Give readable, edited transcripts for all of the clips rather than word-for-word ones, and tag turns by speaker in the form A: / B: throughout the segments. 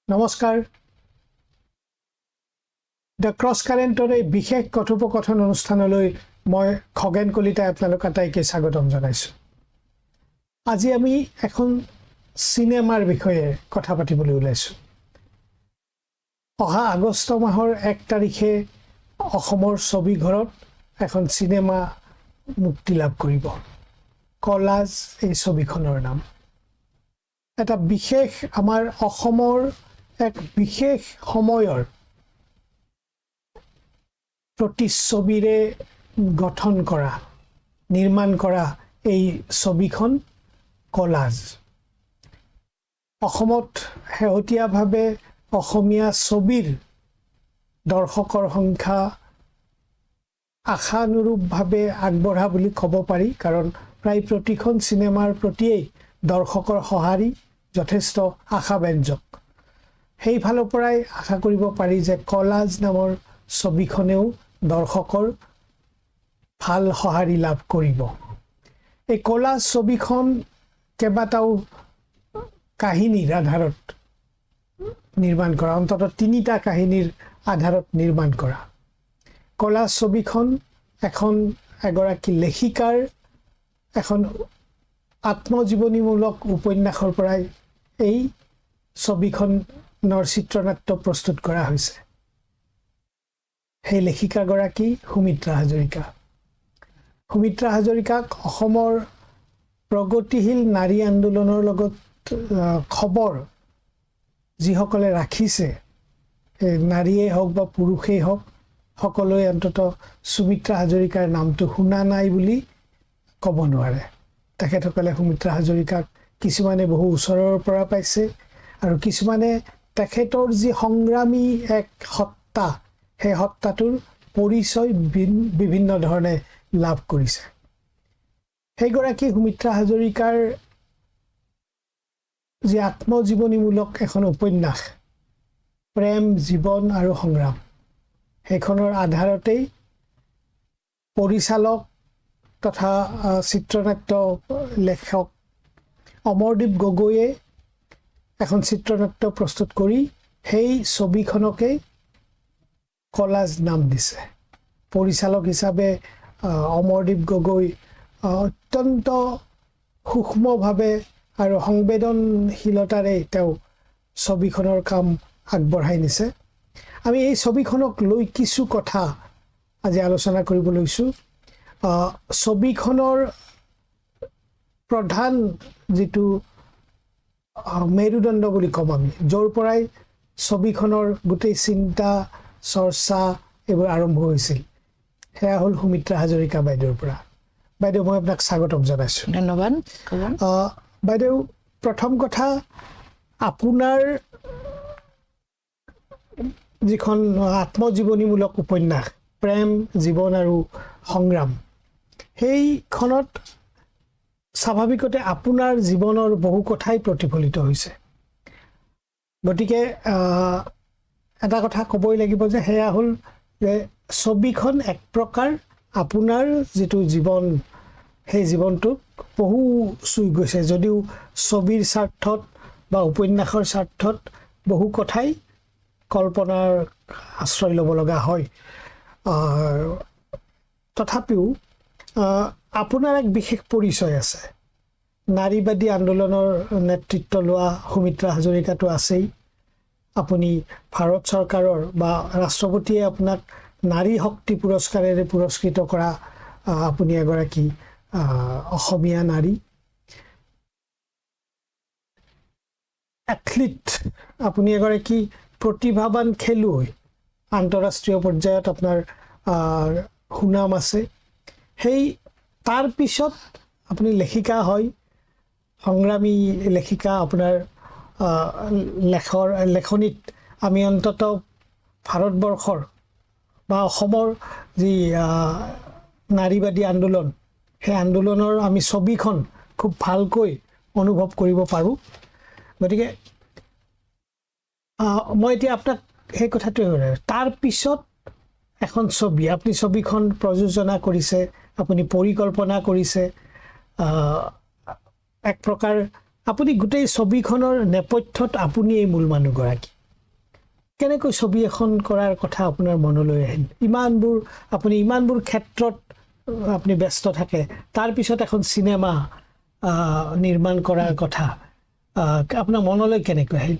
A: নমস্কাৰ the cross কাৰেণ্টৰ এই বিশেষ কথোপকথন অনুষ্ঠানলৈ মই খগেন কলিতাই আপোনালোক আটাইকে স্বাগতম জনাইছোঁ। আজি আমি এখন চিনেমাৰ বিষয়ে কথা পাতিবলৈ ওলাইছোঁ। অহা আগষ্ট মাহৰ 1 তাৰিখে অসমৰ ছবিঘৰত এখন চিনেমা মুক্তি লাভ কৰিব। কলাজ এই ছবিখনৰ নাম। এটা বিশেষ আমাৰ অসমৰ এক বিশেষ সময়ৰ প্ৰতিচ্ছবিৰে গঠন কৰা নিৰ্মাণ কৰা এই ছবিখন কলাজ। অসমত শেহতীয়াভাৱে অসমীয়া ছবিৰ দৰ্শকৰ সংখ্যা আশানুৰূপভাৱে আগবঢ়া বুলি ক'ব পাৰি, কাৰণ প্ৰায় প্ৰতিখন চিনেমাৰ প্ৰতিয়েই দৰ্শকৰ সঁহাৰি যথেষ্ট আশাব্যঞ্জক। সেইফালৰ পৰাই আশা কৰিব পাৰি যে কলাজ নামৰ ছবিখনেও দৰ্শকৰ ভাল সঁহাৰি লাভ কৰিব। এই কলাজ ছবিখন কেইবাটাও কাহিনীৰ আধাৰত নিৰ্মাণ কৰা, অন্ততঃ 3টা কাহিনীৰ আধাৰত নিৰ্মাণ কৰা। কলাজ ছবিখন এগৰাকী লেখিকাৰ এখন আত্মজীৱনীমূলক উপন্যাসৰ পৰাই এই ছবিখনৰ চিত্ৰনাট্য প্ৰস্তুত কৰা হৈছে। সেই লেখিকাগৰাকী সুমিত্ৰা হাজৰিকা। সুমিত্ৰা হাজৰিকাক অসমৰ প্ৰগতিশীল নাৰী আন্দোলনৰ লগত খবৰ যিসকলে ৰাখিছে, নাৰীয়েই হওক বা পুৰুষেই হওক, সকলোৱে অন্ততঃ সুমিত্ৰা হাজৰিকাৰ নামটো শুনা নাই বুলি ক'ব নোৱাৰে। তেখেতসকলে সুমিত্ৰা হাজৰিকাক কিছুমানে বহু ওচৰৰ পৰা পাইছে আৰু কিছুমানে তেখেতৰ যি সংগ্ৰামী এক সত্তা, সেই সত্তাটোৰ পৰিচয় বিভিন্ন ধৰণে লাভ কৰিছে। সেইগৰাকী সুমিত্ৰা হাজৰিকাৰ যি আত্মজীৱনীমূলক এখন উপন্যাস প্ৰেম, জীৱন আৰু সংগ্ৰাম, সেইখনৰ আধাৰতেই পৰিচালক তথা চিত্ৰনাট্য লেখক অমৰদীপ গগৈয়ে এখন চিত্ৰনাট্য প্ৰস্তুত কৰি সেই ছবিখনকেই কলাজ নাম দিছে। পৰিচালক হিচাপে অমৰদীপ গগৈ অত্যন্ত সূক্ষ্মভাৱে আৰু সংবেদনশীলতাৰে তেওঁ ছবিখনৰ কাম আগবঢ়াই নিছে। আমি এই ছবিখনক লৈ কিছু কথা আজি আলোচনা কৰিব লৈছোঁ। ছবিখনৰ প্ৰধান যিটো মেৰুদণ্ড বুলি ক'ম আমি, য'ৰ পৰাই ছবিখনৰ গোটেই চিন্তা চৰ্চা এইবোৰ আৰম্ভ হৈছিল, সেয়া হ'ল সুমিত্ৰা হাজৰিকা বাইদেউৰ পৰা। বাইদেউ, মই আপোনাক স্বাগতম জনাইছোঁ।
B: ধন্যবাদ।
A: বাইদেউ, প্ৰথম কথা, আপোনাৰ যিখন আত্মজীৱনীমূলক উপন্যাস প্ৰেম, জীৱন আৰু সংগ্ৰাম, সেইখনত স্বাভাৱিকতে আপোনাৰ জীৱনৰ বহু কথাই প্ৰতিফলিত হৈছে। গতিকে এটা কথা ক'বই লাগিব যে সেয়া হ'ল যে ছবিখন এক প্ৰকাৰ আপোনাৰ যিটো জীৱন, সেই জীৱনটোক বহু চুই গৈছে। যদিও ছবিৰ স্বাৰ্থত বা উপন্যাসৰ স্বাৰ্থত বহু কথাই কল্পনাৰ আশ্ৰয় ল'ব লগা হয়, তথাপিও আপোনাৰ এক বিশেষ পৰিচয় আছে। নাৰীবাদী আন্দোলনৰ নেতৃত্ব লোৱা সুমিত্ৰা হাজৰিকাটো আছেই। আপুনি ভাৰত চৰকাৰৰ বা ৰাষ্ট্ৰপতিয়ে আপোনাক নাৰী শক্তি পুৰস্কাৰেৰে পুৰস্কৃত কৰা আপুনি এগৰাকী অসমীয়া নাৰী এথলিট। আপুনি এগৰাকী প্ৰতিভাৱান খেলুৱৈ, আন্তঃৰাষ্ট্ৰীয় পৰ্যায়ত আপোনাৰ সুনাম আছে। সেই তাৰ পিছত আপুনি লেখিকা হয়, সংগ্ৰামী লেখিকা। আপোনাৰ লেখনিত আমি অন্ততঃ ভাৰতবৰ্ষৰ বা অসমৰ যি নাৰীবাদী আন্দোলন, সেই আন্দোলনৰ আমি ছবিখন খুব ভালকৈ অনুভৱ কৰিব পাৰোঁ। গতিকে মই এতিয়া আপোনাক সেই কথাটোৱে, তাৰ পিছত এখন ছবি, আপুনি ছবিখন প্ৰযোজনা কৰিছে, আপুনি পৰিকল্পনা কৰিছে, এক প্ৰকাৰ আপুনি গোটেই ছবিখনৰ নেপথ্যত আপুনি এই মূল মানুহগৰাকী। কেনেকৈ ছবি এখন কৰাৰ কথা আপোনাৰ মনলৈ আহিল? আপুনি ইমানবোৰ ক্ষেত্ৰত আপুনি ব্যস্ত থাকে, তাৰপিছত এখন চিনেমা নিৰ্মাণ কৰাৰ কথা আপোনাৰ মনলৈ কেনেকৈ আহিল?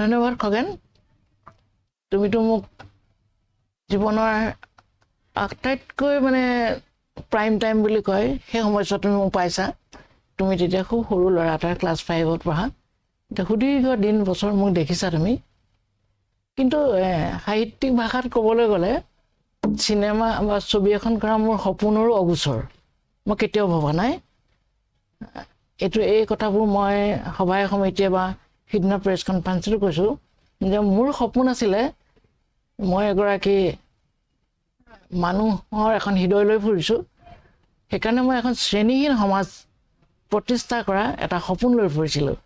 B: ধন্যবাদ খগেন। তুমিতো মোক জীৱনৰ আটাইতকৈ মানে প্ৰাইম টাইম বুলি কয় সেই সময়ছোৱাত তুমি মোক পাইছা। তুমি তেতিয়া খুব সৰু ল'ৰা এটা, ক্লাছ 5ত পঢ়া। এতিয়া সুদীৰ্ঘ দিন বছৰ মোক দেখিছা তুমি। কিন্তু সাহিত্যিক ভাষাত ক'বলৈ গ'লে চিনেমা বা ছবি এখন কৰা মোৰ সপোনৰো অগোচৰ। মই কেতিয়াও ভবা নাই। এই কথাবোৰ মই সভাই সমিতিয়ে বা সিদিনা প্ৰেছ কনফাৰেন্সতো কৈছোঁ যে মোৰ সপোন আছিলে মই এগৰাকী মানুহৰ এখন হৃদয় লৈ ফুৰিছোঁ। সেইকাৰণে মই এখন শ্ৰেণীহীন সমাজ প্ৰতিষ্ঠা কৰা এটা সপোন লৈ ফুৰিছিলোঁ।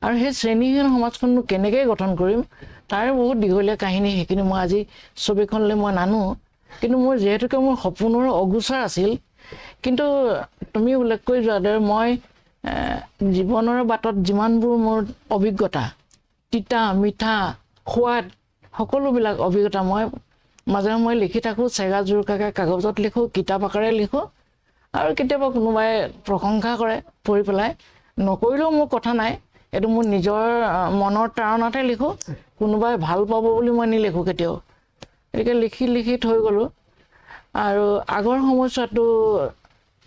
B: আৰু সেই শ্ৰেণীহীন সমাজখননো কেনেকৈ গঠন কৰিম তাৰ বহুত দীঘলীয়া কাহিনী। সেইখিনি মই আজি ছবিখনলৈ মই নানো। কিন্তু মোৰ যিহেতুকে মোৰ সপোনৰ অগোচৰ আছিল, কিন্তু তুমি উল্লেখ কৰি যোৱাৰ দৰে মই জীৱনৰ বাটত যিমানবোৰ মোৰ অভিজ্ঞতা, তিতা মিঠা সোৱাদ, সকলোবিলাক অভিজ্ঞতা মই মাজে সময়ে লিখি থাকোঁ। চেগা জোৰকাকৈ কাগজত লিখোঁ, কিতাপ আকাৰে লিখোঁ। আৰু কেতিয়াবা কোনোবাই প্ৰশংসা কৰে পঢ়ি পেলাই, নকৰিলেও মোৰ কথা নাই। এইটো মোৰ নিজৰ মনৰ তাৰণাতে লিখোঁ। কোনোবাই ভাল পাব বুলি মই নিলিখোঁ কেতিয়াও। গতিকে লিখি থৈ গ'লোঁ। আৰু আগৰ সময়ছোৱাতো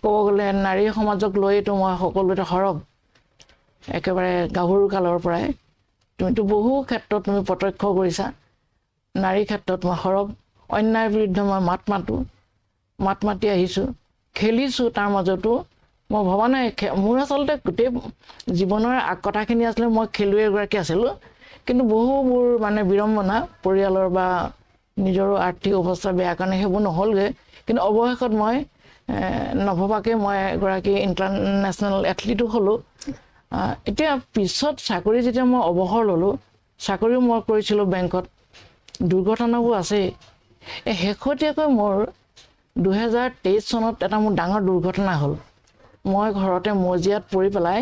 B: ক'ব গ'লে নাৰী সমাজক লৈতো মই সকলোতে সৰব, একেবাৰে গাভৰু কালৰ পৰাই। তুমিতো বহু ক্ষেত্ৰত তুমি প্ৰত্যক্ষ কৰিছা। নাৰীৰ ক্ষেত্ৰত মই সৰব, অন্যায়ৰ বিৰুদ্ধে মই মাত মাতি আহিছোঁ, খেলিছোঁ। তাৰ মাজতো মই ভবা নাই, মোৰ আচলতে গোটেই জীৱনৰ কথাখিনি আছিলে মই খেলুৱৈ এগৰাকী আছিলোঁ। কিন্তু বহুবোৰ মানে বিড়ম্বনা, পৰিয়ালৰ বা নিজৰো আৰ্থিক অৱস্থা বেয়া কাৰণে সেইবোৰ নহ'লগৈ। কিন্তু অৱশেষত মই নভবাকৈ মই এগৰাকী ইণ্টাৰনেশ্যনেল এথলিটো হ'লোঁ। এতিয়া পিছত চাকৰি যেতিয়া মই অৱসৰ ল'লোঁ, চাকৰিও মই কৰিছিলোঁ বেংকত, দুৰ্ঘটনাবোৰ আছেই। শেহতীয়াকৈ মোৰ 2023 চনত এটা মোৰ ডাঙৰ দুৰ্ঘটনা হ'ল। মই ঘৰতে মজিয়াত পৰি পেলাই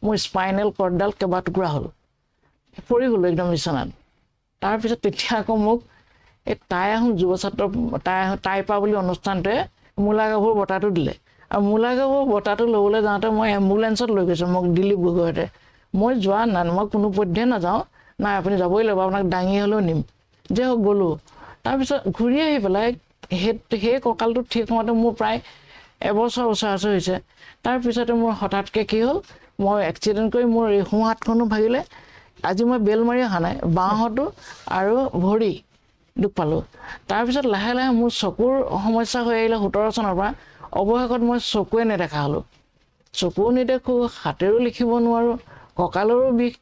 B: মোৰ স্পাইনেল কৰ্ডডাল কেইবাটুকুৰা হ'ল, পৰি গ'লোঁ একদম বিচনাত। তাৰপিছত তেতিয়া আকৌ মোক এই টাই আহোম যুৱ ছাত্ৰ টাইপা বুলি অনুষ্ঠানটোৱে মূলা গাভৰু বঁটাটো দিলে। আৰু মূলা গাভৰু বঁটাটো ল'বলৈ যাওঁতে মই এম্বুলেঞ্চত লৈ গৈছোঁ মোক দিলীপ গগৈহঁতে। মই যোৱা নাই, মই কোনো পধ্যে নাযাওঁ। নাই আপুনি যাবই লাগিব, আপোনাক দাঙি হ'লেও নিম। যে হওক গ'লোঁ। তাৰপিছত ঘূৰি আহি পেলাই সেই কঁকালটো ঠিক হওঁতে মোৰ প্ৰায় এবছৰ ওচৰা-ওচৰি হৈছে। তাৰপিছতে মোৰ হঠাৎকৈ কি হ'ল, মই এক্সিডেণ্ট কৰি মোৰ এই সোঁ হাতখনো ভাগিলে। আজি মই বেল মাৰি অহা নাই, বাঁহতো আৰু ভৰি দুখ পালোঁ। তাৰপিছত লাহে লাহে মোৰ চকুৰ সমস্যা হৈ আহিলে 17 চনৰ পৰা। অৱশেষত মই চকুৱে নেদেখা হ'লোঁ। চকুও নেদেখোঁ, হাতেৰেও লিখিব নোৱাৰোঁ, কঁকালৰো বিষ।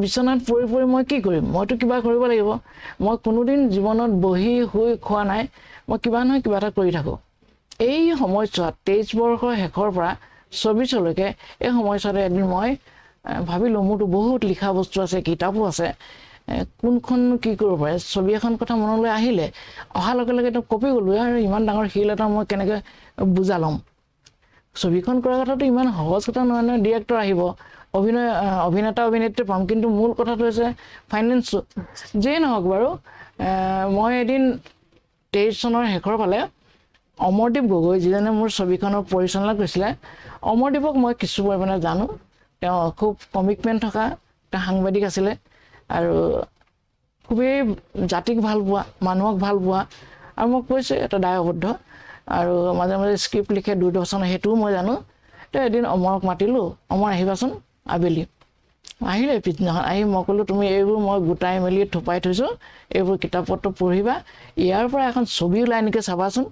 B: বিচনাত পৰি মই কি কৰিম? মইতো কিবা কৰিব লাগিব। মই কোনোদিন জীৱনত বহি শুই খোৱা নাই। মই কিবা নহয় কিবা এটা কৰি থাকোঁ। এই সময়ছোৱাত 23 বৰ্ষৰ শেষৰ পৰা 24লৈকে এই সময়ছোৱাতে এদিন মই ভাবিলোঁ মোৰতো বহুত লিখা বস্তু আছে, কিতাপো আছে, কোনখন কি কৰিব পাৰে। ছবি এখন কথা মনলৈ আহিলে, অহাৰ লগে লগে কঁপি গ'লোঁ। আৰু ইমান ডাঙৰ শিল এটা মই কেনেকৈ বুজা ল'ম? ছবিখন কৰাৰ কথাটো ইমান সহজ কথা নহয় নহয়। ডিৰেক্টৰ আহিব, অভিনেতা অভিনেত্ৰী পাম, কিন্তু মূল কথাটো হৈছে ফাইনেন্সটো। যিয়ে নহওক বাৰু, মই এদিন 23 চনৰ শেষৰ ফালে অমৰদীপ গগৈ, যিজনে মোৰ ছবিখনৰ পৰিচালনা কৰিছিলে, অমৰদীপক মই কিছু পৰিমাণে জানো। তেওঁ খুব কমিটমেণ্ট থকা এটা সাংবাদিক আছিলে আৰু খুবেই জাতিক ভাল পোৱা, মানুহক ভাল পোৱা। আৰু মই কৈছোঁ এটা দায়বদ্ধ, আৰু মাজে মাজে স্ক্ৰিপ্ট লিখে দূৰদৰ্শনে, সেইটোও মই জানো। তো এদিন অমৰক মাতিলোঁ, অমৰ আহিবাচোন আবেলি। আহিলে পিছদিনাখন। আহি মই ক'লোঁ তুমি এইবোৰ মই গোটাই মেলি থোপাই থৈছোঁ, এইবোৰ কিতাপ পত্ৰ পঢ়িবা, ইয়াৰ পৰা এখন ছবি ওলাই নেকি চাবাচোন।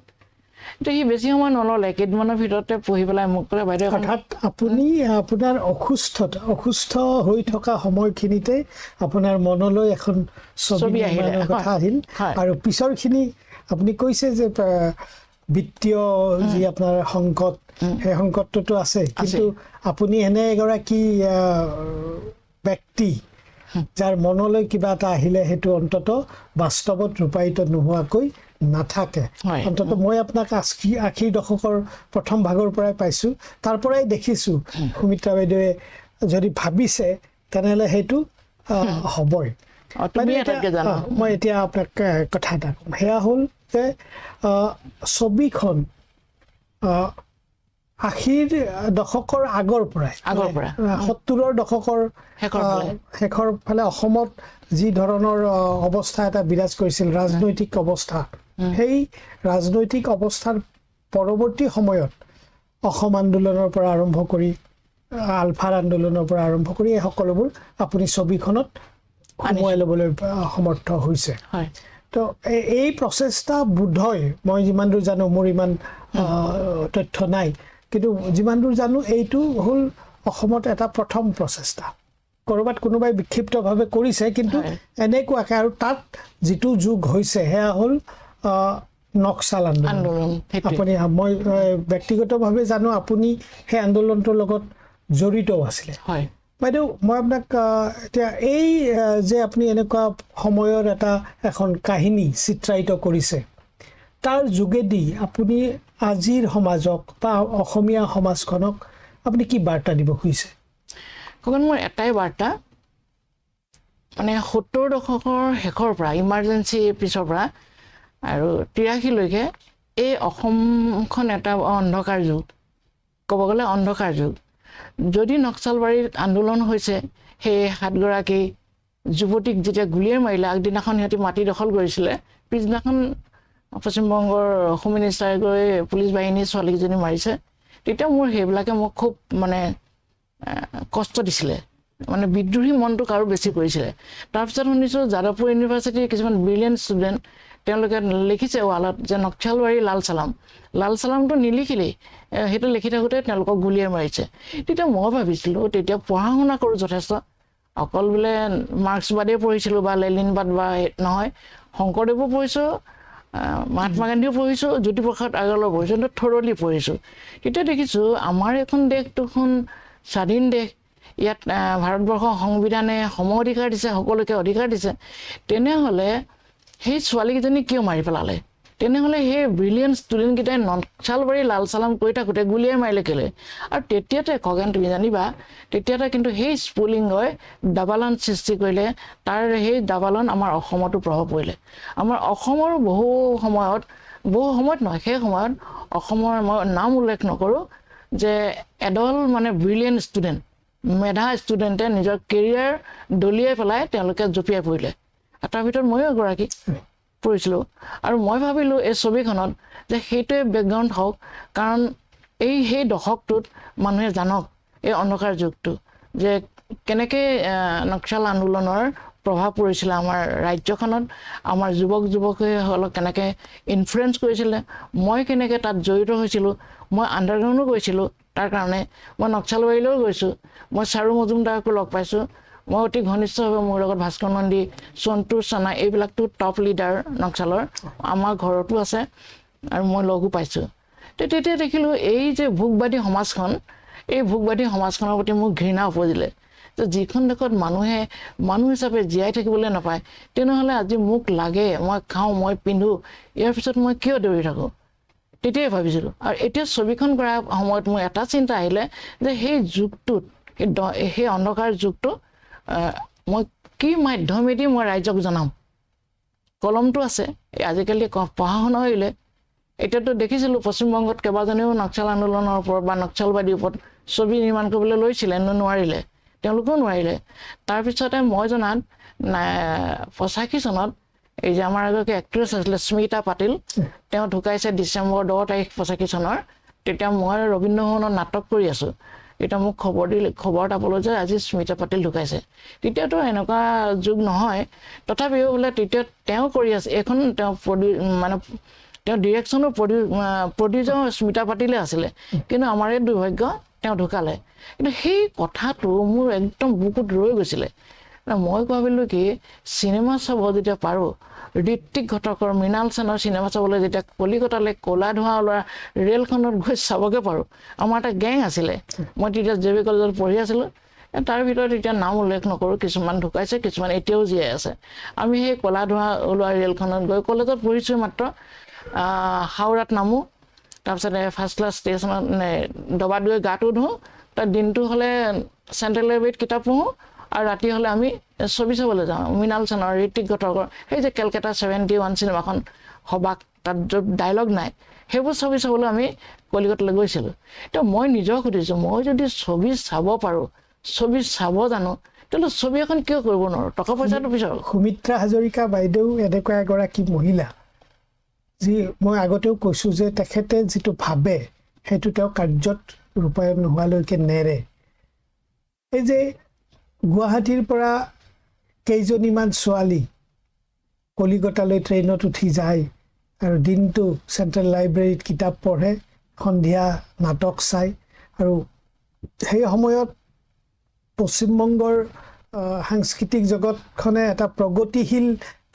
B: এতিয়া সি বেছি সময় নল'লে, কেইদিনমানৰ ভিতৰতে পঢ়ি পেলাই মোক ক'লে বাইদেউ।
A: অৰ্থাৎ আপুনি আপোনাৰ অসুস্থ হৈ থকা সময়খিনিতে আপোনাৰ মনলৈ এখন ছবি নিৰ্মাণৰ কথা আহিল। আৰু পিছৰখিনি আপুনি কৈছে যে বিত্তীয় যি আপোনাৰ সংকট, সেই সংকটটোতো আছে, কিন্তু আপুনি এনে এগৰাকী ব্যক্তি যাৰ মনলৈ কিবা এটা আহিলে সেইটো অন্তত বাস্তৱত ৰূপায়িত নোহোৱাকৈ নাথাকে। অন্তত মই আপোনাক 80 দশকৰ প্ৰথম ভাগৰ পৰাই পাইছোঁ, তাৰ পৰাই দেখিছোঁ সুমিত্ৰা বাইদেৱে যদি ভাবিছে তেনেহ'লে সেইটো হ'বই।
B: তুমি এটাকে জানো
A: মই এতিয়া আপোনাক কথা এটা ক'ম সেয়া হ'ল যে ছবিখন 80ৰ দশকৰ আগৰ পৰা 70ৰ দশকৰ শেষৰ ফালে অসমত যি ধৰণৰ অৱস্থা এটা বিৰাজ কৰিছিল ৰাজনৈতিক অৱস্থা সেই ৰাজনৈতিক অৱস্থাৰ পৰৱৰ্তী সময়ত অসম আন্দোলনৰ পৰা আৰম্ভ কৰি আলফাৰ আন্দোলনৰ পৰা আৰম্ভ কৰি এই সকলোবোৰ আপুনি ছবিখনত সোমোৱাই ল'বলৈ সমৰ্থ হৈছে তো এই প্ৰচেষ্টা বোধহয় মই যিমান দূৰ জানো মোৰ ইমান তথ্য নাই কিন্তু যিমান দূৰ জানো এইটো হ'ল অসমত এটা প্ৰথম প্ৰচেষ্টা কৰবাত কোনোবাই বিক্ষিপ্তভাৱে কৰিছে কিন্তু এনেকুৱাকৈ আৰু তাত যিটো যুগ হৈছে সেয়া হ'ল নক্সাল আন্দোলন আপুনি মই ব্যক্তিগতভাৱে জানো আপুনি সেই আন্দোলনটোৰ লগত জড়িতও আছিলে বাইদেউ মই আপোনাক এতিয়া এই যে আপুনি এনেকুৱা সময়ৰ এখন কাহিনী চিত্ৰায়িত কৰিছে তাৰ যোগেদি আপুনি আজিৰ সমাজক বা অসমীয়া সমাজখনক আপুনি কি বাৰ্তা দিব খুজিছে
B: কাৰণ মোৰ এটাই বাৰ্তা মানে 70 দশকৰ শেষৰ পৰা ইমাৰ্জেঞ্চি পিছৰ পৰা আৰু 83লৈকে এই অসমখন এটা অন্ধকাৰ যুগ ক'ব গ'লে অন্ধকাৰ যুগ যদি নক্সালবাৰীত আন্দোলন হৈছে সেই 7 গৰাকী যুৱতীক যেতিয়া গুলিয়াই মাৰিলে আগদিনাখন সিহঁতি মাটি দখল কৰিছিলে পিছদিনাখন পশ্চিমবংগৰ হোম মিনিষ্টাৰে গৈ পুলিচ বাহিনী ছোৱালীকেইজনী মাৰিছে তেতিয়া মোৰ সেইবিলাকে মোক খুব মানে কষ্ট দিছিলে মানে বিদ্ৰোহী মনটোক আৰু বেছি কৰিছিলে তাৰপিছত শুনিছোঁ যাদৱপুৰ ইউনিভাৰ্চিটিৰ কিছুমান ব্ৰিলিয়েণ্ট ষ্টুডেণ্ট তেওঁলোকে লিখিছে ৱালত যে নক্সালবাৰী লাল চালামটো নিলিখিলেই সেইটো লিখি থাকোঁতে তেওঁলোকক গুলিয়াই মাৰিছে তেতিয়া মই ভাবিছিলোঁ তেতিয়া পঢ়া শুনা কৰোঁ যথেষ্ট অকল বোলে মাৰ্ক্সবাদেই পঢ়িছিলোঁ বা লেনিনবাদ বা নহয় শংকৰদেৱো পঢ়িছোঁ মহাত্মা গান্ধীও পঢ়িছোঁ জ্যোতিপ্ৰসাদ আগৰৱালাও পঢ়িছোঁ কিন্তু থৰলি পঢ়িছোঁ তেতিয়া দেখিছোঁ আমাৰ এখন দেশ দুখন স্বাধীন দেশ ইয়াত ভাৰতবৰ্ষৰ সংবিধানে সম অধিকাৰ দিছে সকলোকে অধিকাৰ দিছে তেনেহ'লে সেই ছোৱালীকেইজনী কিয় মাৰি পেলালে তেনেহ'লে সেই ব্ৰিলিয়েণ্ট ষ্টুডেণ্টকেইটাই নক্সালবাৰী লাল চালাম কৰি থাকোঁতে গুলিয়াই মাৰিলে কেলে আৰু তেতিয়াতে খগেন তুমি জানিবা তেতিয়াতে কিন্তু সেই স্পুলিংগই দাবালন সৃষ্টি কৰিলে তাৰ সেই দাবালন আমাৰ অসমতো প্ৰভাৱ পৰিলে আমাৰ অসমৰ বহু সময়ত নহয় সেই সময়ত অসমৰ মই নাম উল্লেখ নকৰোঁ যে এডল মানে ব্ৰিলিয়েণ্ট ষ্টুডেণ্ট মেধা ষ্টুডেণ্টে নিজৰ কেৰিয়াৰ দলিয়াই পেলাই তেওঁলোকে জঁপিয়াই পৰিলে তাৰ ভিতৰত ময়ো এগৰাকী পঢ়িছিলোঁ আৰু মই ভাবিলোঁ এই ছবিখনত যে সেইটোৱে বেকগ্ৰাউণ্ড হওক কাৰণ সেই দশকটোত মানুহে জানক এই অন্ধকাৰ যুগটো যে কেনেকৈ নক্সাল আন্দোলনৰ প্ৰভাৱ পৰিছিলে আমাৰ ৰাজ্যখনত আমাৰ যুৱক যুৱতীসকলক কেনেকৈ ইনফ্লুৱেঞ্চ কৰিছিলে মই কেনেকৈ তাত জড়িত হৈছিলোঁ মই আণ্ডাৰগ্ৰাউণ্ডো গৈছিলোঁ তাৰ কাৰণে মই নক্সালবাৰীলৈও গৈছোঁ মই চাৰু মজুমদাৰকো লগ পাইছোঁ মই অতি ঘনিষ্ঠভাৱে মোৰ লগত ভাস্কৰ নন্দী সন্তোষ চানা এইবিলাকতো টপ লিডাৰ নক্সালৰ আমাৰ ঘৰতো আছে আৰু মই লগো পাইছোঁ তেতিয়া দেখিলোঁ এই যে ভোগবাদী সমাজখন এই ভোগবাদী সমাজখনৰ প্ৰতি মোৰ ঘৃণা উপজিলে যে যিখন দেশত মানুহ হিচাপে জীয়াই থাকিবলৈ নাপায় তেনেহ'লে আজি মোক লাগে মই খাওঁ মই পিন্ধোঁ ইয়াৰ পিছত মই কিয় দৌৰি থাকোঁ তেতিয়াই ভাবিছিলোঁ আৰু এতিয়া ছবিখন কৰা সময়ত মোৰ এটা চিন্তা আহিলে যে সেই যুগটোত সেই অন্ধকাৰ যুগটো মই কি মাধ্যমেদি মই ৰাইজক জনাম কলমটো আছে আজিকালি পঢ়া শুনা কৰিলে এতিয়াতো দেখিছিলোঁ পশ্চিমবংগত কেইবাজনেও নক্সাল আন্দোলনৰ ওপৰত বা নক্সালবাদীৰ ওপৰত ছবি নিৰ্মাণ কৰিবলৈ লৈছিলে নোৱাৰিলে তেওঁলোকেও নোৱাৰিলে তাৰপিছতে মই জনাত 85 চনত এই যে আমাৰ এগৰাকী এক্ট্ৰেছ আছিলে স্মিতা পাটিল তেওঁ ঢুকাইছে ডিচেম্বৰ 10 তাৰিখ 85 চনৰ তেতিয়া মই ৰবীন্দ্ৰ ভৱনত নাটক কৰি আছোঁ এটা মোক খবৰ এটা পালোঁ যে আজি স্মিতা পাটিল ঢুকাইছে তেতিয়াতো এনেকুৱা যুগ নহয় তথাপিও বোলে তেতিয়া তেওঁ কৰি আছে এখন তেওঁ মানে তেওঁ ডিৰেকশ্যনৰ প্ৰডিউচাৰ স্মিতা পাটিলে আছিলে কিন্তু আমাৰ এই দুৰ্ভাগ্য তেওঁ ঢুকালে কিন্তু সেই কথাটো মোৰ একদম বুকুত ৰৈ গৈছিলে মই ভাবিলোঁ কি চিনেমা চাব যেতিয়া পাৰোঁ ঋত্বিক ঘটকৰ মৃণাল সেনৰ চিনেমা চাবলৈ যেতিয়া কলিকতালৈ ক'লা ধোঁৱা ওলোৱা ৰেলখনত গৈ চাবগৈ পাৰোঁ আমাৰ এটা গেং আছিলে মই তেতিয়া জে বি কলেজত পঢ়ি আছিলোঁ তাৰ ভিতৰত এতিয়া নাম উল্লেখ নকৰোঁ কিছুমান ঢুকাইছে কিছুমান এতিয়াও জীয়াই আছে আমি সেই ক'লা ধোঁৱা ওলোৱা ৰেলখনত গৈ কলেজত পঢ়িছোঁ মাত্ৰ হাওৰাত নামো তাৰপিছতে ফাৰ্ষ্ট ক্লাছ ষ্টেচনত দবাত গৈ গাটো ধুওঁ তাৰ দিনটো হ'লে চেণ্ট্ৰেল লাইব্ৰেৰীত কিতাপ পঢ়োঁ আৰু ৰাতি হ'লে আমি ছবি চাবলৈ যাওঁ মৃণাল সেনৰ ঋত্বিক ঘটকৰ সেই যে কেলকাতা 71 চিনেমাখন সবাক তাত য'ত ডাইলগ নাই সেইবোৰ ছবি চাবলৈ আমি কলিকতালৈ গৈছিলোঁ তো মই নিজক সুধিছোঁ মই যদি ছবি চাব পাৰোঁ ছবি চাব জানো তেতিয়াহ'লে ছবি এখন কিয় কৰিব নোৱাৰোঁ টকা পইচাটো পিছৰ
A: সুমিত্ৰা হাজৰিকা বাইদেউ এনেকুৱা এগৰাকী মহিলা যি মই আগতেও কৈছোঁ যে তেখেতে যিটো ভাবে সেইটো তেওঁ কাৰ্যত ৰূপায়ণ নোহোৱালৈকে নেৰে এই যে গুৱাহাটীৰ পৰা কেইজনীমান ছোৱালী কলিকতালৈ ট্ৰেইনত উঠি যায় আৰু দিনটো চেণ্ট্ৰেল লাইব্ৰেৰীত কিতাপ পঢ়ে সন্ধিয়া নাটক চায় আৰু সেই সময়ত পশ্চিমবংগৰ সাংস্কৃতিক জগতখনে এটা প্ৰগতিশীল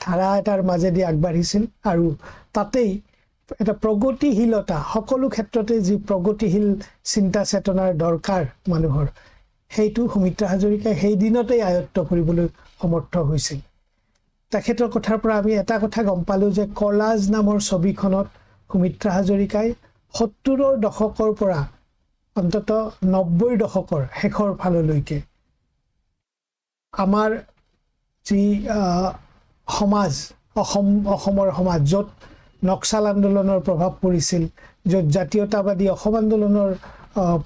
A: ধাৰা এটাৰ মাজেদি আগবাঢ়িছিল আৰু তাতেই এটা প্ৰগতিশীলতা সকলো ক্ষেত্ৰতে যি প্ৰগতিশীল চিন্তা চেতনাৰ দৰকাৰ মানুহৰ সেইটো সুমিত্ৰা হাজৰিকাই সেই দিনতেই আয়ত্ব কৰিবলৈ সমৰ্থ হৈছিল তেখেতৰ কথাৰ পৰা আমি এটা কথা গম পালোঁ যে কলাজ নামৰ ছবিখনত সুমিত্ৰা হাজৰিকাই 70ৰ দশকৰ পৰা অন্ততঃ 90ৰ দশকৰ শেষৰ ফাললৈকে আমাৰ যি সমাজ অসমৰ সমাজ য'ত নক্সাল আন্দোলনৰ প্ৰভাৱ পৰিছিল য'ত জাতীয়তাবাদী অসম আন্দোলনৰ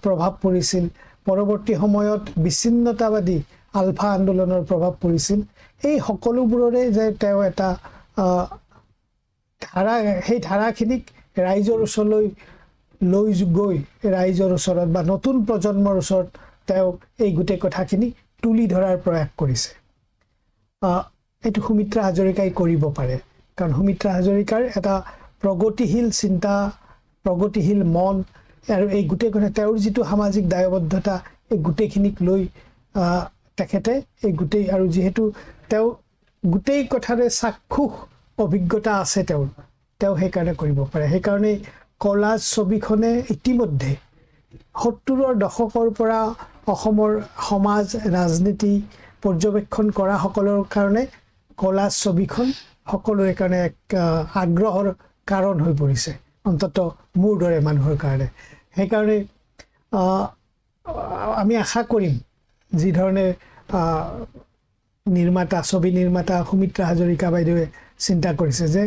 A: প্ৰভাৱ পৰিছিল পৰৱৰ্তী সময়ত বিচ্ছিন্নতাবাদী আলফা আন্দোলনৰ প্ৰভাৱ পৰিছিল এই সকলোবোৰৰে যে তেওঁ এটা ধাৰা সেই ধাৰাখিনিক ৰাইজৰ ওচৰলৈ লৈ গৈ ৰাইজৰ ওচৰত বা নতুন প্ৰজন্মৰ ওচৰত তেওঁ এই গোটেই কথাখিনি তুলি ধৰাৰ প্ৰয়াস কৰিছে এইটো সুমিত্ৰা হাজৰিকাই কৰিব পাৰে কাৰণ সুমিত্ৰা হাজৰিকাৰ এটা প্ৰগতিশীল চিন্তা প্ৰগতিশীল মন আৰু এই গোটেই কথা তেওঁৰ যিটো সামাজিক দায়বদ্ধতা এই গোটেইখিনিক লৈ তেখেতে এই গোটেই আৰু যিহেতু তেওঁ গোটেই কথাৰে চাক্ষুষ অভিজ্ঞতা আছে তেওঁ সেইকাৰণে কৰিব পাৰে সেইকাৰণে কলাজ ছবিখনে ইতিমধ্যে 70ৰ দশকৰ পৰা অসমৰ সমাজ ৰাজনীতি পৰ্যবেক্ষণ কৰা সকলৰ কাৰণে কলাজ ছবিখন সকলোৰে কাৰণে এক আগ্ৰহৰ কাৰণ হৈ পৰিছে অন্ততঃ মোৰ দৰে মানুহৰ কাৰণে সেইকাৰণে আমি আশা কৰিম যি ধৰণে ছবি নিৰ্মাতা সুমিত্ৰা হাজৰিকা বাইদেৱে চিন্তা কৰিছে যে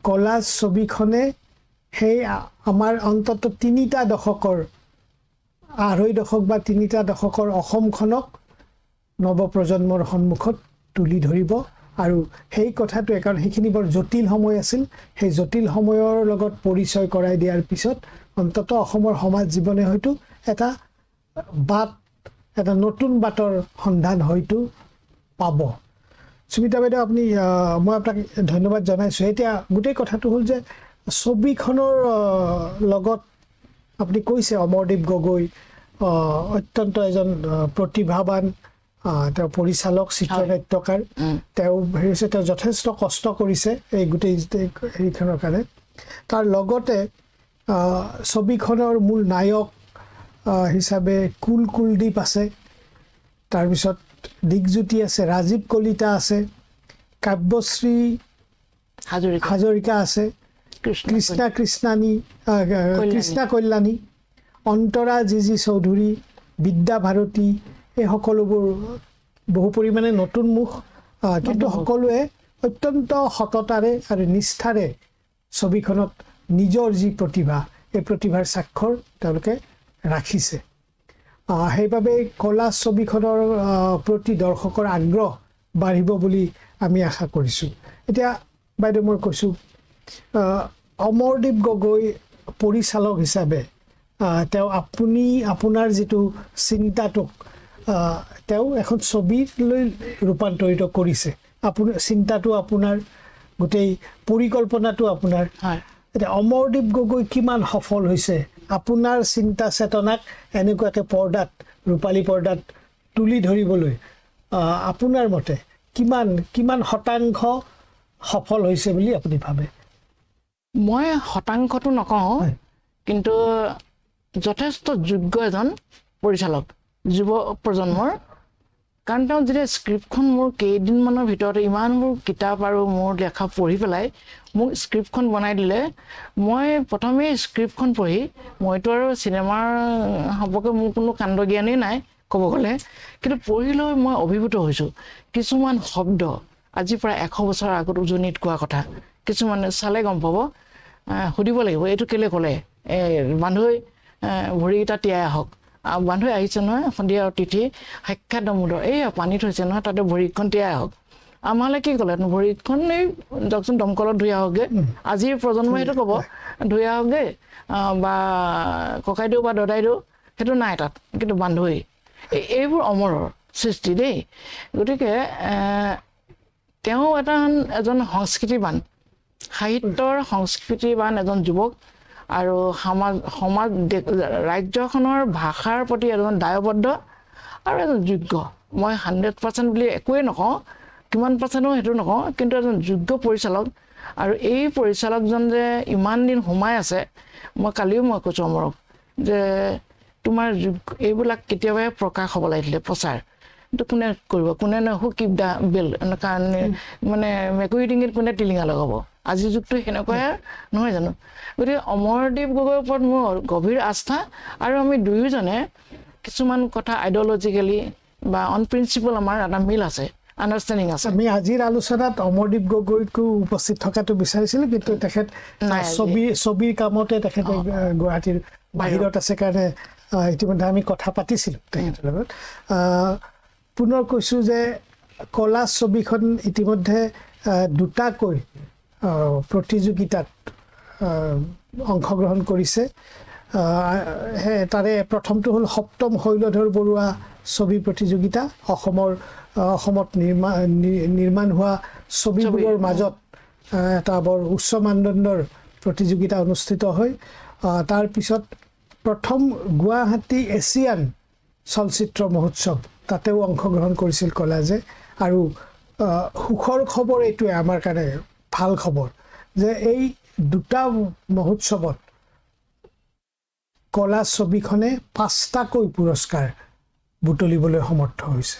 A: কলাজ ছবিখনে সেই আমাৰ অন্ততঃ 3টা দশকৰ 2.5 দশক বা 3টা দশকৰ অসমখনক নৱপ্ৰজন্মৰ সন্মুখত তুলি ধৰিব আৰু সেই কথাটোৱে কাৰণ সেইখিনি বৰ জটিল সময় আছিল সেই জটিল সময়ৰ লগত পৰিচয় কৰাই দিয়াৰ পিছত অন্ততঃ অসমৰ সমাজ জীৱনে হয়তো এটা নতুন বাটৰ সন্ধান হয়তো পাব সুমিতা বাইদেউ আপুনি মই আপোনাক ধন্যবাদ জনাইছোঁ এতিয়া গোটেই কথাটো হ'ল যে ছবিখনৰ লগত আপুনি কৈছে অমৰদীপ গগৈ অত্যন্ত এজন প্ৰতিভাৱান তেওঁ পৰিচালক চিত্ৰনাট্যকাৰ তেওঁ হৈছে তেওঁ যথেষ্ট কষ্ট কৰিছে এই গোটেই হেৰিখনৰ কাৰণে তাৰ লগতে ছবিখনৰ মূল নায়ক হিচাপে কুলদীপ আছে তাৰপিছত দিগজ্যোতি আছে ৰাজীৱ কলিতা আছে কাব্যশ্ৰী হাজৰিকা আছে কৃষ্ণা কল্যাণী অন্তৰা জি চৌধুৰী বিদ্যা ভাৰতী এই সকলোবোৰ বহু পৰিমাণে নতুন মুখ কিন্তু সকলোৱে অত্যন্ত সততাৰে আৰু নিষ্ঠাৰে ছবিখনত নিজৰ যি প্ৰতিভা এই প্ৰতিভাৰ স্বাক্ষৰ তেওঁলোকে ৰাখিছে সেইবাবে কলা ছবিখনৰ প্ৰতি দৰ্শকৰ আগ্ৰহ বাঢ়িব বুলি আমি আশা কৰিছোঁ এতিয়া বাইদেউ মই কৈছোঁ অমৰদীপ গগৈ পৰিচালক হিচাপে তেওঁ আপোনাৰ যিটো চিন্তাটোক তেওঁ এখন ছবিলৈ ৰূপান্তৰিত কৰিছে আপোনাৰ চিন্তাটো আপোনাৰ গোটেই পৰিকল্পনাটো আপোনাৰ এতিয়া অমৰদীপ গগৈ কিমান সফল হৈছে আপোনাৰ চিন্তা চেতনাক এনেকুৱাকৈ ৰূপালী পৰ্দাত তুলি ধৰিবলৈ আপোনাৰ মতে কিমান শতাংশ সফল হৈছে বুলি আপুনি ভাবে
B: মই শতাংশটো নকওঁ কিন্তু যথেষ্ট যোগ্য এজন পৰিচালক যুৱ প্ৰজন্মৰ কাৰণ তেওঁ যেতিয়া স্ক্ৰিপ্টখন মোৰ কেইদিনমানৰ ভিতৰতে ইমানবোৰ কিতাপ আৰু মোৰ লেখা পঢ়ি পেলাই মোক স্ক্ৰিপ্টখন বনাই দিলে মই প্ৰথমেই স্ক্ৰিপ্টখন পঢ়ি মইতো আৰু চিনেমাৰ সম্পৰ্কে মোৰ কোনো কাণ্ড জ্ঞানেই নাই ক'ব গ'লে কিন্তু পঢ়ি লৈ মই অভিভূত হৈছোঁ কিছুমান শব্দ আজিৰ পৰা 100 বছৰ আগত উজনিত কোৱা কথা কিছুমানে চালে গম পাব সুধিব লাগিব এইটো কেলে ক'লে বান্ধৈ ভৰিকেইটা তিয়াই আহক বান্ধৈ আহিছে নহয় সন্ধিয়া তিথি সাক্ষাৎ দমোদৰ এই পানীত হৈছে নহয় তাতে ভৰিখন তিয়াই আহক আমালৈ কি ক'লে ভৰিখন এই যাওকচোন দমকলত ধুই আহকগৈ আজিৰ প্ৰজন্মই সেইটো ক'ব ধুই আহকগৈ বা ককাইদেউ বা দদাইদেউ সেইটো নাই তাত কিন্তু বান্ধৈ এইবোৰ অমৰৰ সৃষ্টি দেই গতিকে তেওঁ এজন সংস্কৃতিবান সাহিত্যৰ সংস্কৃতিবান এজন যুৱক আৰু সমাজ ৰাজ্যখনৰ ভাষাৰ প্ৰতি এজন দায়বদ্ধ আৰু এজন যোগ্য মই 100% বুলি একোৱেই নকওঁ কিমান পাৰ্চেণ্টো সেইটো নকওঁ কিন্তু এজন যোগ্য পৰিচালক আৰু এই পৰিচালকজন যে ইমান দিন সোমাই আছে মই কালিও মই কৈছোঁ অমৰক যে তোমাৰ এইবিলাক কেতিয়াবাই প্ৰকাশ হ'ব লাগিছিলে প্ৰচাৰ কিন্তু কোনে কৰিব কোনে হুকিপ দা বেল এনেকুৱা মানে মেকুৰী ডিঙিত কোনে টিলিঙা লগাব আজিৰ যুগটো সেনেকুৱাই নহয় জানো গতিকে অমৰদীপ গগৈৰ ওপৰত মোৰ গভীৰ আস্থা আৰু আমি দুয়োজনে কিছুমান কথা আইডিঅলজিকেলি বা অন প্ৰিন্সিপল আমাৰ এটা মিল আছে আণ্ডাৰষ্টেণ্ডিং আছে
A: আমি আজিৰ আলোচনাত অমৰদীপ গগৈকো উপস্থিত থকাটো বিচাৰিছিলোঁ কিন্তু তেখেত ছবিৰ কামতে তেখেতে গুৱাহাটীৰ বাহিৰত আছে কাৰণে ইতিমধ্যে আমি কথা পাতিছিলোঁ তেখেতৰ লগত পুনৰ কৈছোঁ যে কলাজ ছবিখন ইতিমধ্যে দুটাকৈ প্ৰতিযোগিতাত অংশগ্ৰহণ কৰিছে তাৰে প্ৰথমটো হ'ল সপ্তম শৈলধৰ বৰুৱা ছবি প্ৰতিযোগিতা অসমত নিৰ্মাণ হোৱা ছবিবোৰৰ মাজত এটা বৰ উচ্চ মানদণ্ডৰ প্ৰতিযোগিতা অনুষ্ঠিত হয় তাৰপিছত প্ৰথম গুৱাহাটী এছিয়ান চলচ্চিত্ৰ মহোৎসৱ তাতেও অংশগ্ৰহণ কৰিছিল কলাজে আৰু সুখৰ খবৰ এইটোৱে আমাৰ কাৰণে ভাল খবৰ যে এই দুটা মহোৎসৱত কলাজ ছবিখনে 5টাকৈ পুৰস্কাৰ বুটলিবলৈ সমৰ্থ হৈছে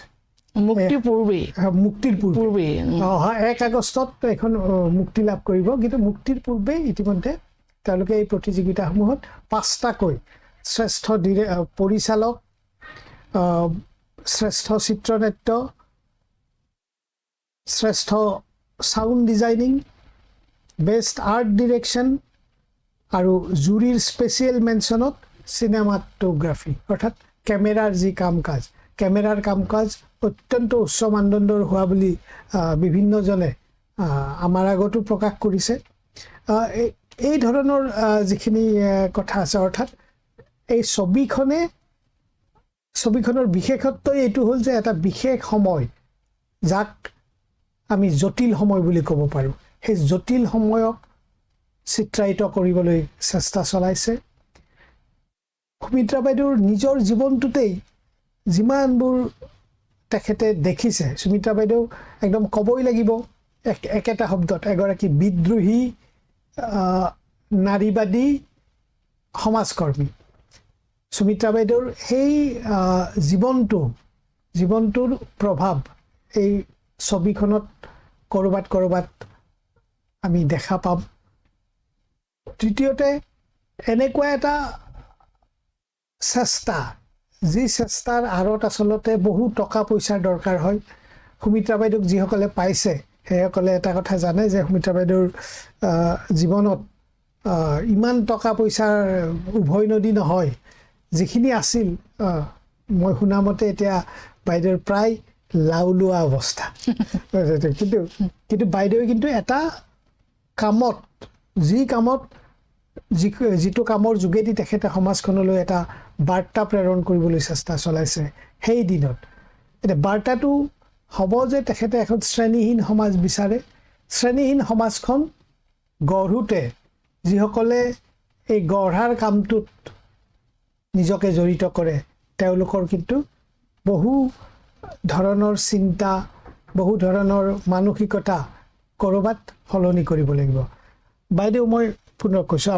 A: মুক্তিৰ পূৰ্বে অহা 1 আগষ্টত এখন মুক্তি লাভ কৰিব কিন্তু মুক্তিৰ পূৰ্বে ইতিমধ্যে তেওঁলোকে এই প্ৰতিযোগিতাসমূহত 5টাকৈ শ্ৰেষ্ঠ পৰিচালক শ্ৰেষ্ঠ চিত্ৰনাট্য শ্ৰেষ্ঠ sound designing best art direction আৰু জুৰিৰ স্পেচিয়েল মেনশ্যনত চিনেমাটোগ্ৰাফী অৰ্থাৎ কেমেৰাৰ যি কেমেৰাৰ কাম কাজ অত্যন্ত উচ্চ মানদণ্ডৰ হোৱা বুলি বিভিন্নজনে আমাৰ আগতো প্ৰকাশ কৰিছে এই ধৰণৰ যিখিনি কথা আছে অৰ্থাৎ এই ছবিখনৰ বিশেষত্ব এইটো হ'ল যে এটা বিশেষ সময় যাক আমি জটিল সময় বুলি ক'ব পাৰোঁ সেই জটিল সময়ক চিত্ৰায়িত কৰিবলৈ চেষ্টা চলাইছে সুমিত্ৰা বাইদেউৰ নিজৰ জীৱনটোতেই যিমানবোৰ তেখেতে দেখিছে সুমিত্ৰা বাইদেউ একদম ক'বই লাগিব একেটা শব্দত এগৰাকী বিদ্ৰোহী নাৰীবাদী সমাজকৰ্মী সুমিত্ৰা বাইদেউৰ সেই জীৱনটোৰ প্ৰভাৱ এই ছবিখনত ক'ৰবাত আমি দেখা পাম তৃতীয়তে এনেকুৱা এটা চেষ্টা যি চেষ্টাৰ আঁৰত আচলতে বহু টকা পইচাৰ দৰকাৰ হয় সুমিত্ৰা বাইদেউক যিসকলে পাইছে সেইসকলে এটা কথা জানে যে সুমিত্ৰা বাইদেউৰ জীৱনত ইমান টকা পইচাৰ উভৈনদী নহয় যিখিনি আছিল মই শুনামতে এতিয়া বাইদেউৰ প্ৰায় লাওলোৱা অৱস্থা কিন্তু বাইদেৱে কিন্তু এটা কামত যিটো কামৰ যোগেদি তেখেতে সমাজখনলৈ এটা বাৰ্তা প্ৰেৰণ কৰিবলৈ চেষ্টা চলাইছে সেই দিনত এতিয়া বাৰ্তাটো হ'ব যে তেখেতে এখন শ্ৰেণীহীন সমাজ বিচাৰে শ্ৰেণীহীন সমাজখন গঢ়োতে যিসকলে এই গঢ়াৰ কামটোত নিজকে জড়িত কৰে তেওঁলোকৰ কিন্তু বহু ধৰণৰ চিন্তা বহু ধৰণৰ মানসিকতা ক'ৰবাত সলনি কৰিব লাগিব বাইদেউ মই পুনৰ কৈছোঁ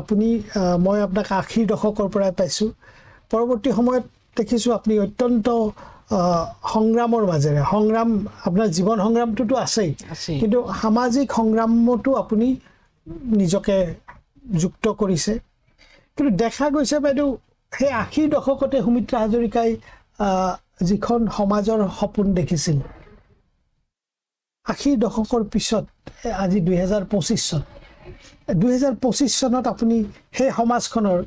A: মই আপোনাক 80 দশকৰ পৰাই পাইছোঁ পৰৱৰ্তী সময়ত দেখিছোঁ আপুনি অত্যন্ত সংগ্ৰামৰ মাজেৰে আপোনাৰ জীৱন সংগ্ৰামটোতো আছেই কিন্তু সামাজিক সংগ্ৰামতো আপুনি নিজকে যুক্ত কৰিছে কিন্তু দেখা গৈছে বাইদেউ সেই 80 দশকতে সুমিত্ৰা হাজৰিকাই যিখন সমাজৰ সপোন দেখিছিল 80 দশকৰ পিছত আজি 2025 চন 2025 চনত আপুনি সেই সমাজখনৰ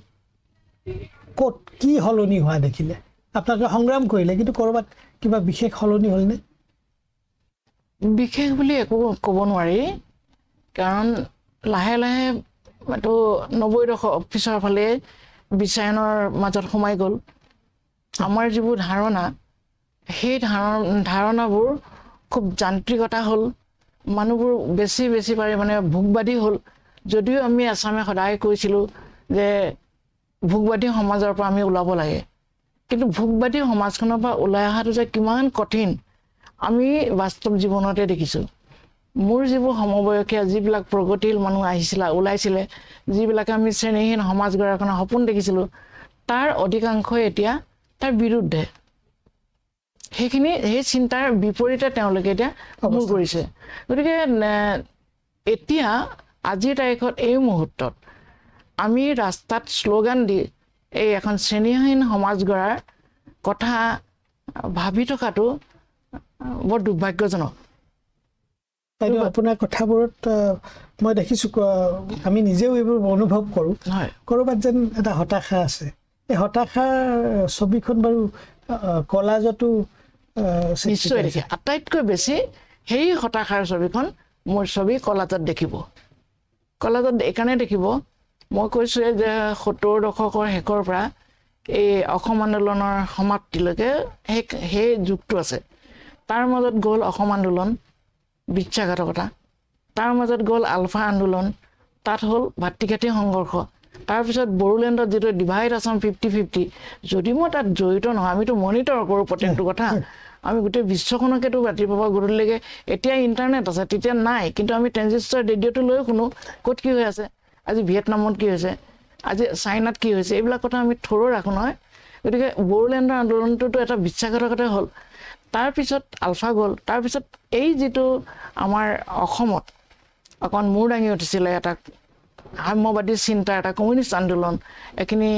A: ক'ত কি হলনি হোৱা দেখিলে আপোনালোকে সংগ্ৰাম কৰিলে কিন্তু কৰবাত কিবা বিশেষ হলনি হ'লনে
B: বিশেষ বুলি একো ক'ব নোৱাৰি কাৰণ লাহে লাহে এইটো 90 দশক পিছৰ ফালে বিশ্বায়নৰ মাজত সোমাই গ'ল আমাৰ যিবোৰ ধাৰণা সেই ধাৰণাবোৰ খুব যান্ত্ৰিকতা হ'ল মানুহবোৰ বেছি বেছি পাৰি মানে ভোগবাদী হ'ল যদিও আমি আছামে সদায় কৈছিলোঁ যে ভোগবাদী সমাজৰ পৰা আমি ওলাব লাগে কিন্তু ভোগবাদী সমাজখনৰ পৰা ওলাই অহাটো যে কিমান কঠিন আমি বাস্তৱ জীৱনতে দেখিছোঁ মোৰ যিবোৰ সমবয়সীয়া যিবিলাক প্ৰগতিশীল মানুহ আহিছিলে ওলাইছিলে যিবিলাকে আমি শ্ৰেণীহীন সমাজ গঢ়াৰ কাৰণে সপোন দেখিছিলোঁ তাৰ অধিকাংশই এতিয়া তাৰ বিৰুদ্ধে সেইখিনি সেই চিন্তাৰ বিপৰীতে তেওঁলোকে এতিয়া মূল কৰিছে গতিকে এতিয়া আজিৰ তাৰিখত এই মুহূৰ্তত আমি ৰাস্তাত শ্লোগান দি এই এখন শ্ৰেণীহীন সমাজ গঢ়াৰ কথা ভাবি থকাটো বৰ দুৰ্ভাগ্যজনক
A: বাইদেউ আপোনাৰ কথাবোৰত মই দেখিছোঁ আমি নিজেও এইবোৰ অনুভৱ কৰোঁ ক'ৰবাত যেন এটা হতাশা আছে এই হতাশাৰ ছবিখন বাৰু কলাজতো
B: নিশ্চয় দেখে আটাইতকৈ বেছি সেই হতাশাৰ ছবিখন মোৰ ছবি কলাজত দেখিব কলাজত এইকাৰণে দেখিব মই কৈছোঁৱে যে 70 দশকৰ শেষৰ পৰা এই অসম আন্দোলনৰ সমাপ্তিলৈকে সেই যুগটো আছে তাৰ মাজত গ'ল অসম আন্দোলন বিশ্বাসঘাতকতা তাৰ মাজত গ'ল আলফা আন্দোলন তাত হ'ল ভাতৃঘাতী সংঘৰ্ষ তাৰপিছত বড়োলেণ্ডত যিটো ডিভাইড আছাম 50-50 যদি মই তাত জড়িত নহয় আমিতো মনিটৰ কৰোঁ প্ৰত্যেকটো কথা আমি গোটেই বিশ্বখনকেতো ৰাতিপুৱা গধূলিলৈকে এতিয়া ইণ্টাৰনেট আছে তেতিয়া নাই কিন্তু আমি ট্ৰেনজিষ্টাৰ ৰেডিঅ'টো লৈ শুনো ক'ত কি হৈ আছে আজি ভিয়েটনামত কি হৈছে আজি চাইনাত কি হৈছে এইবিলাক কথা আমি থৰো ৰাখোঁ নহয় গতিকে বড়োলেণ্ডৰ আন্দোলনটোতো এটা বিশ্বাসঘাতকতাই হ'ল তাৰপিছত আলফা গ'ল তাৰপিছত এই যিটো আমাৰ অসমত অকণ মূৰ দাঙি উঠিছিলে এটা সাম্যবাদী চিন্তা এটা কমিউনিষ্ট আন্দোলন এইখিনি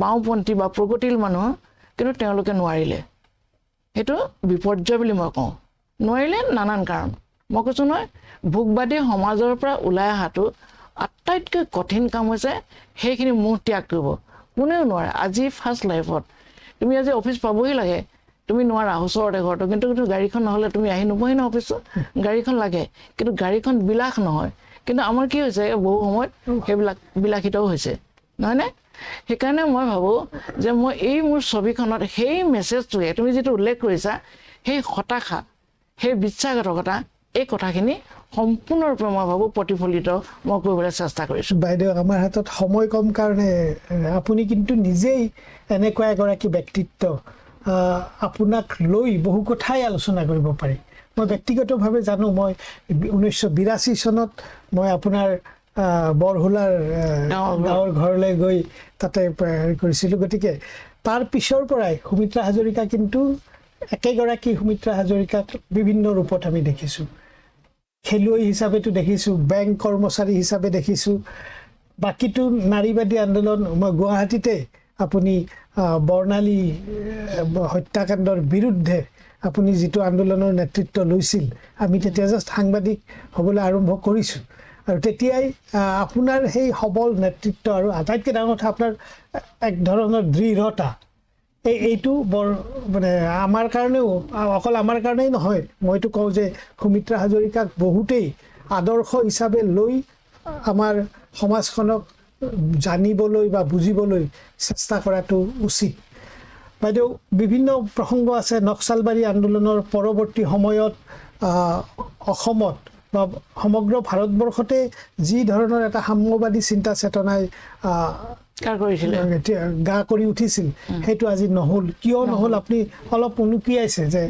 B: বাওঁপন্থী বা প্ৰগতিশীল মানুহ কিন্তু তেওঁলোকে নোৱাৰিলে সেইটো বিপৰ্যয় বুলি মই কওঁ নোৱাৰিলে নানান কাৰণ মই কৈছোঁ নহয় ভোগবাদী সমাজৰ পৰা ওলাই অহাটো আটাইতকৈ কঠিন কাম হৈছে সেইখিনি মোহ ত্যাগ কৰিব কোনেও নোৱাৰে আজি ফাৰ্ষ্ট লাইফত তুমি আজি অফিচ পাবহি লাগে তুমি নোৱাৰা ওচৰতে ঘৰটো কিন্তু গাড়ীখন নহ'লে তুমি আহি নোপোৱাহি ন অফিচত গাড়ীখন লাগে কিন্তু গাড়ীখন বিলাস নহয় কিন্তু আমাৰ কি হৈছে বহু সময়ত সেইবিলাক বিলাসিতও হৈছে নহয়নে সেইকাৰণে মই ভাবোঁ যে মই এই মোৰ ছবিখনত সেই মেছেজটোৱে তুমি যিটো উল্লেখ কৰিছা সেই হতাশা সেই বিশ্বাসঘাতকতা এই কথাখিনি সম্পূৰ্ণৰূপে মই ভাবোঁ প্ৰতিফলিত মই কৰিবলৈ চেষ্টা কৰিছোঁ
A: বাইদেউ আমাৰ হাতত সময় কম কাৰণে আপুনি কিন্তু নিজেই এনেকুৱা এগৰাকী ব্যক্তিত্ব আপোনাক লৈ বহু কথাই আলোচনা কৰিব পাৰি মই ব্যক্তিগতভাৱে জানো মই 1982 চনত মই আপোনাৰ বৰহোলাৰ গাঁৱৰ ঘৰলৈ গৈ তাতে কৰিছিলোঁ গতিকে তাৰ পিছৰ পৰাই সুমিত্ৰা হাজৰিকা কিন্তু একেগৰাকী সুমিত্ৰা হাজৰিকাক বিভিন্ন ৰূপত আমি দেখিছোঁ খেলুৱৈ হিচাপেতো দেখিছোঁ বেংক কৰ্মচাৰী হিচাপে দেখিছোঁ বাকীটো নাৰীবাদী আন্দোলন মই গুৱাহাটীতে আপুনি বৰ্ণালী হত্যাকাণ্ডৰ বিৰুদ্ধে আপুনি যিটো আন্দোলনৰ নেতৃত্ব লৈছিল আমি তেতিয়া জাষ্ট সাংবাদিক হ'বলৈ আৰম্ভ কৰিছোঁ আৰু তেতিয়াই আপোনাৰ সেই সবল নেতৃত্ব আৰু আটাইতকৈ ডাঙৰ কথা আপোনাৰ এক ধৰণৰ দৃঢ়তা এইটো বৰ মানে আমাৰ কাৰণেও অকল আমাৰ কাৰণেই নহয় মইতো কওঁ যে সুমিত্ৰা হাজৰিকাক বহুতেই আদৰ্শ হিচাপে লৈ আমাৰ সমাজখনক জানিবলৈ বা বুজিবলৈ চেষ্টা কৰাটো উচিত বাইদেউ বিভিন্ন প্ৰসংগ আছে নক্সালবাৰী আন্দোলনৰ পৰৱৰ্তী সময়ত অসমত বা সমগ্ৰ ভাৰতবৰ্ষতে যি ধৰণৰ এটা সাম্যবাদী চিন্তা চেতনাই গা কৰি উঠিছিল সেইটো আজি নহ'ল কিয় নহ'ল আপুনি অলপ উনুকিয়াইছে যে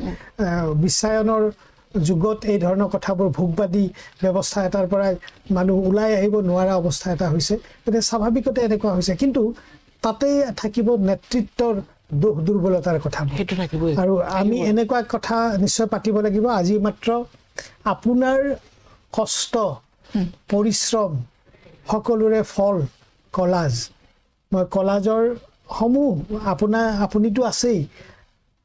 A: বিশ্বায়নৰ যুগত এই ধৰণৰ কথাবোৰ ভোগবাদী ব্যৱস্থা এটাৰ পৰাই মানুহ ওলাই আহিব নোৱাৰা অৱস্থা এটা হৈছে গতিকে স্বাভাৱিকতে এনেকুৱা হৈছে কিন্তু তাতে থাকিব নেতৃত্বৰ দুখ দুৰ্বলতাৰ কথা আৰু আমি এনেকুৱা কথা নিশ্চয় পাতিব লাগিব আজি মাত্ৰ আপোনাৰ কষ্ট পৰিশ্ৰম সকলোৰে ফল কলাজ মই কলাজৰ সমূহ আপুনিতো আছেই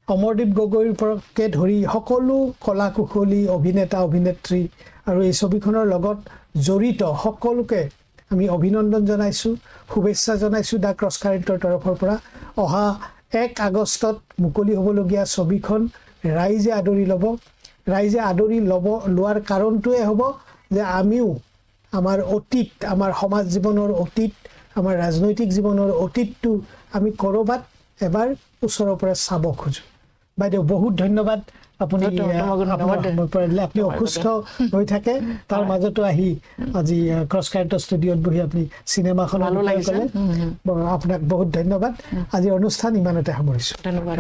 A: অমৰদীপ গগৈৰ পৰাকে ধৰি সকলো কলা কুশলী অভিনেতা অভিনেত্ৰী আৰু এই ছবিখনৰ লগত জড়িত সকলোকে আমি অভিনন্দন জনাইছোঁ, শুভেচ্ছা জনাইছোঁ দ্য ক্ৰছ কাৰেণ্টৰ তৰফৰ পৰা। অহা 1 আগষ্টত মুকলি হ'বলগীয়া ছবিখন ৰাইজে আদৰি ল'ব। ৰাইজে আদৰি লোৱাৰ কাৰণটোৱে হ'ব যে আমিও আমাৰ অতীত, আমাৰ সমাজ জীৱনৰ অতীত, আমাৰ ৰাজনৈতিক জীৱনৰ অতীতটো আমি ক'ৰবাত এবাৰ ওচৰৰ পৰা চাব খোজোঁ। বাইদেউ বহুত ধন্যবাদ, আপুনি আপুনি অসুস্থ হৈ থাকে তাৰ মাজতো আহি আজি ক্ৰছ কাৰেণ্টৰ ষ্টুডিঅ'ত বহি আপুনি চিনেমাখনৰ বিষয়ে ক'লে। আপোনাক বহুত ধন্যবাদ। আজি অনুষ্ঠান ইমানতে সামৰিছোঁ।
B: ধন্যবাদ।